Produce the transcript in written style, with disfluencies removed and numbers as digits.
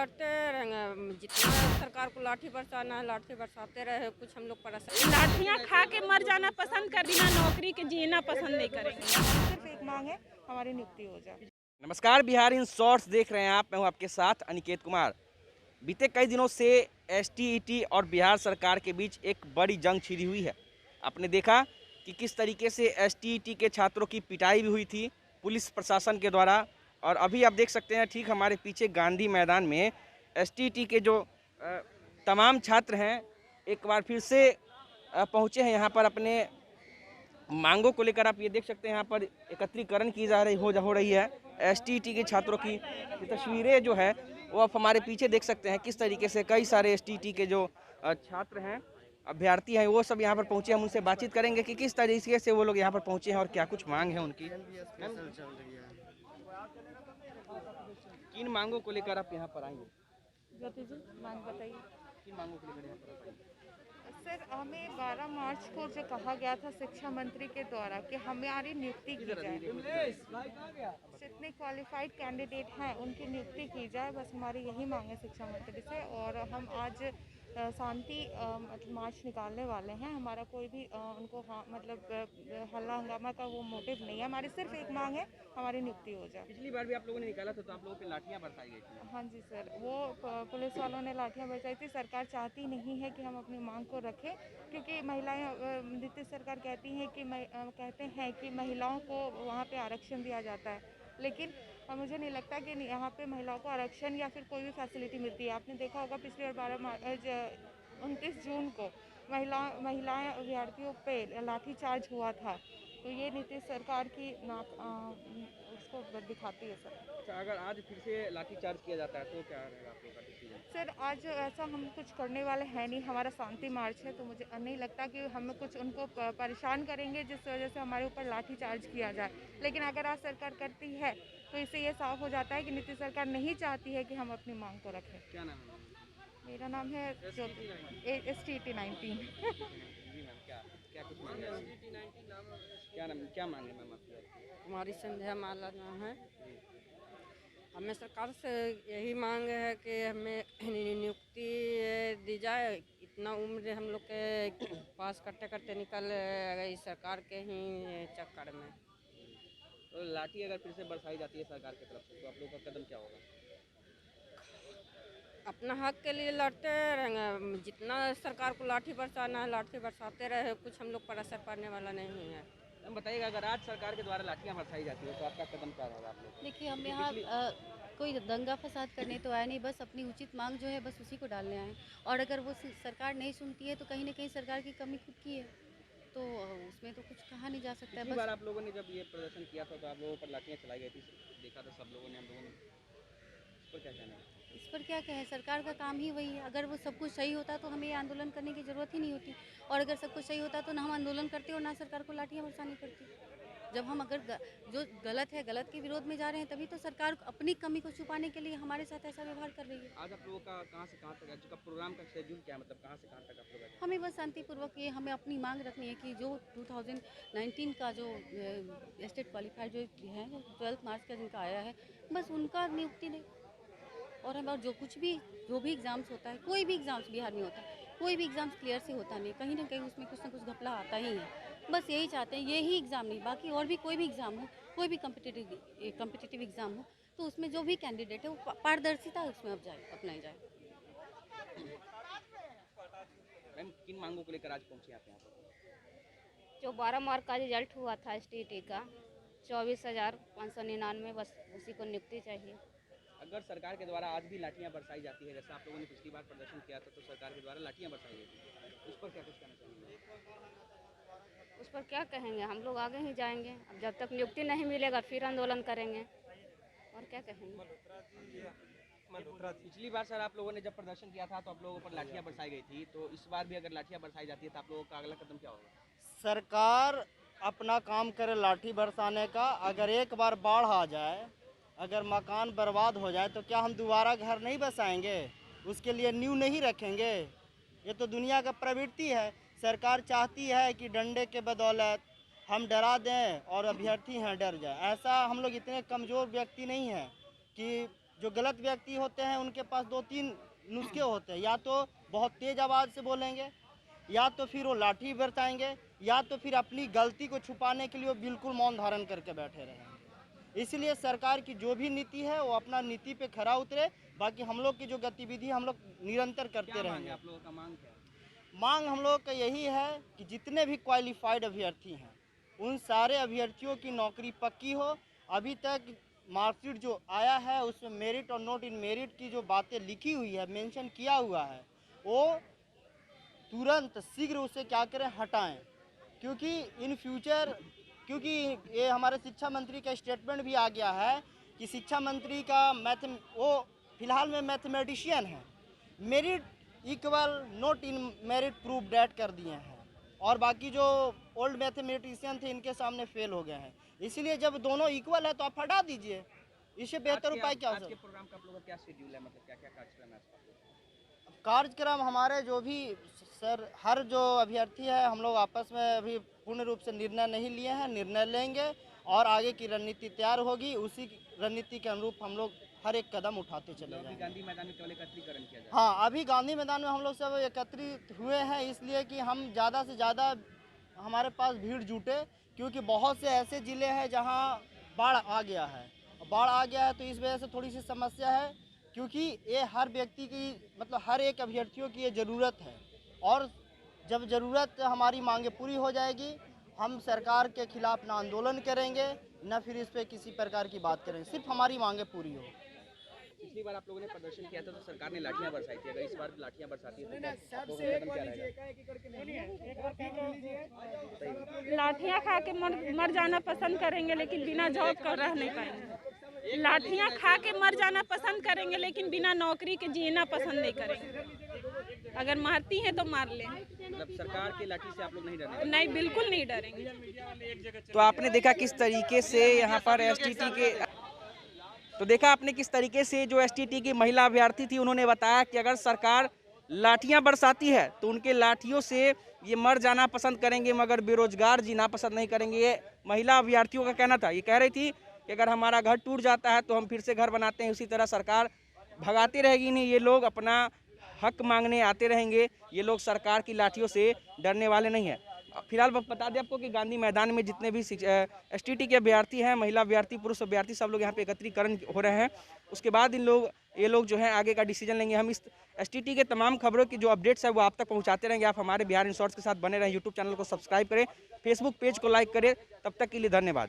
लड़ते रहेंगे। जितना सरकार को लाठी बरसाना है लाठी बरसाते रहे, कुछ हम लोग परेशान। लाठियाँ खा के मर जाना पसंद कर, बिना नौकरी के जीना पसंद नहीं करेंगे। सिर्फ एक मांग है, हमारी नियुक्ति हो जाए। नमस्कार, बिहार इन शॉर्ट्स देख रहे हैं आप। मैं हूं आपके साथ अनिकेत कुमार। बीते कई दिनों से एसटीईटी और बिहार सरकार के बीच एक बड़ी जंग छिड़ी हुई है। आपने देखा कि किस तरीके से एसटीईटी के छात्रों की पिटाई भी हुई थी पुलिस प्रशासन के द्वारा, और अभी आप देख सकते हैं ठीक हमारे पीछे गांधी मैदान में एसटीईटी के जो तमाम छात्र हैं एक बार फिर से पहुंचे हैं यहाँ पर अपने मांगों को लेकर। आप ये देख सकते हैं यहाँ पर एकत्रीकरण की जा रही हो रही है एसटीईटी के छात्रों की। ये तस्वीरें जो है वो आप हमारे पीछे देख सकते हैं किस तरीके से कई सारे एसटीईटी के जो छात्र हैं, अभ्यर्थी हैं, वो सब यहाँ पर पहुँचे। हम उनसे बातचीत करेंगे कि किस तरीके से वो लोग यहाँ पर पहुँचे हैं और क्या कुछ मांग है उनकी। किन मांगों को लेकर आप यहाँ पर आएंगे? ज्योति जी, मांग बताइए। किन मांगों को लेकर यहाँ पर आएंगे? सर, हमें 12 मार्च को जो कहा गया था शिक्षा मंत्री के द्वारा कि हमारी नियुक्ति की जाए, जितने क्वालिफाइड कैंडिडेट हैं उनकी नियुक्ति की जाए, बस हमारी यही मांग है शिक्षा मंत्री से। और हम आज शांति मार्च निकालने वाले हैं। हमारा कोई भी उनको हल्ला हंगामा का वो मोटिव नहीं है। हमारी सिर्फ एक मांग है, हमारी नियुक्ति हो जाए। पिछली बार भी आप लोगों ने निकाला था तो आप लोगों पे लाठियाँ बरसाई गई थी। हाँ जी सर, वो पुलिस वालों ने लाठियाँ बरसाई थी। सरकार चाहती नहीं है कि हम अपनी मांग को रखें, क्योंकि महिलाएं, नीतीश सरकार कहती हैं कि कहते हैं कि महिलाओं को वहाँ पे आरक्षण दिया जाता है, लेकिन मुझे नहीं लगता कि यहाँ पे महिलाओं को आरक्षण या फिर कोई भी फैसिलिटी मिलती है। आपने देखा होगा पिछली बार 29 जून को महिलाएं अभ्यर्थियों पे लाठीचार्ज हुआ था। तो ये नीतीश सरकार की उसको दिखाती है सर। अच्छा, अगर आज फिर से लाठीचार्ज किया जाता है तो क्या रहेगा आप लोगों का डिसीजन? सर, आज ऐसा हम कुछ करने वाले हैं नहीं, हमारा शांति मार्च है, तो मुझे नहीं लगता कि हम कुछ उनको परेशान करेंगे जिस वजह से हमारे ऊपर लाठीचार्ज किया जाए। लेकिन अगर आज सरकार करती है तो इससे ये साफ हो जाता है कि नीतीश सरकार नहीं चाहती है कि हम अपनी मांग को रखें। क्या नाम है? मेरा नाम है STET 19। जी मैम, क्या क्या कुछ मांग है? क्या नाम, क्या मांगे मैम आपकी? हमारी संध्या माला नाम है। हमें सरकार से यही मांग है कि हमें नियुक्ति दी जाए। इतना उम्र हम लोग के पास करते करते निकल गई सरकार के ही चक्कर में। तो लाठी अगर फिर से बरसाई जाती है सरकार की तरफ से तो आप लोगों का कदम क्या होगा? अपना हक के लिए लड़ते रहेंगे। जितना सरकार को लाठी बरसाना है लाठी बरसाते रहे, कुछ हम लोग पर असर पड़ने वाला नहीं है। हम बताइएगा, अगर आज सरकार के द्वारा लाठियाँ बरसाई जाती है तो आपका कदम क्या रहेगा आप लोग? देखिए, हम यहाँ कोई दंगा फसाद करने तो आया नहीं, बस अपनी उचित मांग जो है बस उसी को डालने आए। और अगर वो सरकार नहीं सुनती है तो कहीं ना कहीं सरकार की कमी खुद की है, तो उसमें तो कुछ कहा नहीं जा सकता है। पिछली बार बस आप लोगों ने जब ये प्रदर्शन किया था तो आप लोगों पर लाठियाँ चलाई गई थी, देखा था सब लोगों ने, हम लोगों ने, इस पर क्या कहना है? इस पर क्या कहें, सरकार का काम ही वही है। अगर वो सब कुछ सही होता तो हमें ये आंदोलन करने की ज़रूरत ही नहीं होती, और अगर सब कुछ सही होता तो ना हम आंदोलन करते और ना सरकार को लाठियाँ बरसानी पड़ती। जब हम अगर जो गलत है गलत के विरोध में जा रहे हैं, तभी तो सरकार अपनी कमी को छुपाने के लिए हमारे साथ ऐसा व्यवहार कर रही है। आज आप लोगों का कहाँ से कहाँ तक आज का प्रोग्राम का शेड्यूल क्या है, मतलब कहाँ से कहाँ तक आप लोग? हमें बस शांतिपूर्वक ये हमें अपनी मांग रखनी है कि जो 2019 का जो स्टेट क्वालिफाइड जो है, 12 मार्च का जिनका आया है, बस उनका नियुक्ति नहीं। और हम जो भी एग्ज़ाम्स होता है, कोई भी एग्ज़ाम्स बिहार में होता है, कोई भी एग्ज़ाम्स क्लियर से होता नहीं, कहीं ना कहीं उसमें कुछ ना कुछ घपला आता ही है। बस यही चाहते हैं, यही एग्ज़ाम नहीं, बाकी और भी कोई भी एग्ज़ाम हो, कोई भी कम्पिटिटिव एग्ज़ाम हो, तो उसमें जो भी कैंडिडेट है वो पारदर्शिता उसमें अपनाई जाए। मैम, किन मांगों को लेकर आज पहुँचे आप यहाँ पर? जो 12 मार्च का रिजल्ट हुआ था STET का 24,599, बस उसी को नियुक्ति चाहिए। अगर सरकार के द्वारा आज भी लाठियाँ बरसाई जाती है, जैसे आप लोगों ने पिछली बार प्रदर्शन किया था तो सरकार के द्वारा लाठियाँ बरसाई गई थी, उस पर क्या कुछ कहना चाहेंगे? उस पर क्या कहेंगे, हम लोग आगे ही जाएंगे। अब जब तक नियुक्ति नहीं मिलेगा फिर आंदोलन करेंगे, और क्या कहेंगे। पिछली बार सर आप लोगों ने जब प्रदर्शन किया था तो आप लोगों पर लाठियाँ बरसाई गई थी, तो इस बार भी अगर लाठियाँ बरसाई जाती है तो आप लोगों का अगला कदम क्या होगा? सरकार अपना काम करे लाठी बरसाने का। अगर एक बार बाढ़ आ जाए, अगर मकान बर्बाद हो जाए तो क्या हम दोबारा घर नहीं बसाएंगे? उसके लिए नींव नहीं रखेंगे? ये तो दुनिया का प्रवृत्ति है। सरकार चाहती है कि डंडे के बदौलत हम डरा दें और अभ्यर्थी हैं डर जाए। ऐसा हम लोग इतने कमज़ोर व्यक्ति नहीं हैं कि जो गलत व्यक्ति होते हैं उनके पास 2-3 नुस्खे होते हैं, या तो बहुत तेज़ आवाज़ से बोलेंगे, या तो फिर वो लाठी बरसाएंगे, या तो फिर अपनी गलती को छुपाने के लिए वो बिल्कुल मौन धारण करके बैठे रहेंगे। इसलिए सरकार की जो भी नीति है वो अपना नीति पे खरा उतरे, बाकी हम लोग की जो गतिविधि हम लोग निरंतर करते रहेंगे। आप लोगों का मांग क्या है? मांग हम लोग का यही है कि जितने भी क्वालिफाइड अभ्यर्थी हैं उन सारे अभ्यर्थियों की नौकरी पक्की हो। अभी तक मार्कशीट जो आया है उसमें मेरिट और नॉट इन मेरिट की जो बातें लिखी हुई है, मेंशन किया हुआ है, वो तुरंत शीघ्र उसे क्या करें, हटाएं। क्योंकि इन फ्यूचर, क्योंकि ये हमारे शिक्षा मंत्री का स्टेटमेंट भी आ गया है कि शिक्षा मंत्री का वो फिलहाल में मैथमेटिशियन है, merit equal not in merit proof date कर दिए हैं, और बाकी जो ओल्ड मैथमेटिशियन थे इनके सामने फेल हो गए हैं। इसीलिए जब दोनों इक्वल है तो आप हटा दीजिए, इससे बेहतर उपाय क्या हो सकता है? प्रोग्राम का आप लोगों का क्या शेड्यूल है, मतलब क्या क्या कार्यक्रम है आपका? कार्यक्रम हमारे जो भी सर, हर जो अभ्यर्थी है हम लोग आपस में अभी पूर्ण रूप से निर्णय नहीं लिए हैं, निर्णय लेंगे और आगे की रणनीति तैयार होगी, उसी रणनीति के अनुरूप हम लोग हर एक कदम उठाते चले जाएंगे। गांधी मैदान में केवल एकत्रीकरण किया जाए? हाँ, अभी गांधी मैदान में हम लोग सब एकत्रित हुए हैं इसलिए कि हम ज़्यादा से ज़्यादा हमारे पास भीड़ जुटे, क्योंकि बहुत से ऐसे ज़िले हैं जहाँ बाढ़ आ गया है। बाढ़ आ गया है तो इस वजह से थोड़ी सी समस्या है, क्योंकि ये हर व्यक्ति की, मतलब हर एक अभ्यर्थियों की ये ज़रूरत है, और जब ज़रूरत हमारी मांगे पूरी हो जाएगी हम सरकार के खिलाफ ना आंदोलन करेंगे ना फिर इस पर किसी प्रकार की बात करेंगे, सिर्फ हमारी मांगे पूरी हो। पिछली बार आप लोगों ने प्रदर्शन किया था तो सरकार ने लाठियां बरसाई थी, अगर इस बार लाठियां बरसाती है तो आप लोगों का कदम क्या रहेगा? लाठियाँ खा के मर जाना पसंद करेंगे, लेकिन बिना जॉब का रह नहीं पाएंगे। लाठियाँ खा के मर जाना पसंद करेंगे, लेकिन बिना नौकरी के जीना पसंद नहीं करेंगे। अगर मारती हैं तो मार लें, मतलब सरकार की लाठी से आप लोग नहीं डरेंगे? नहीं, बिल्कुल नहीं डरेंगे। तो आपने देखा किस तरीके से यहाँ पर एसटीटी के, तो देखा आपने किस तरीके से जो एसटीटी की महिला अभ्यर्थी थी उन्होंने बताया कि अगर सरकार लाठियां बरसाती है तो उनके लाठियों से ये मर जाना पसंद करेंगे, मगर बेरोजगार जीना पसंद नहीं करेंगे। ये महिला अभ्यर्थियों का कहना था। ये कह रही थी कि अगर हमारा घर टूट जाता है तो हम फिर से घर बनाते हैं, उसी तरह सरकार भगाती रहेगी नहीं, ये लोग अपना हक मांगने आते रहेंगे। ये लोग सरकार की लाठियों से डरने वाले नहीं हैं। फिलहाल बता दें आपको कि गांधी मैदान में जितने भी एसटीटी के अभ्यर्थी हैं, महिला अभ्यर्थी, पुरुष अभ्यर्थी, सब लोग यहाँ पे एकत्रीकरण हो रहे हैं। उसके बाद ये लोग जो हैं आगे का डिसीजन लेंगे। हम इस एसटीटी के तमाम खबरों की जो अपडेट्स है वो आप तक पहुँचाते रहेंगे। आप हमारे बिहार इन शॉर्ट्स के साथ बने रहें। यूट्यूब चैनल को सब्सक्राइब करें, फेसबुक पेज को लाइक करें। तब तक के लिए धन्यवाद।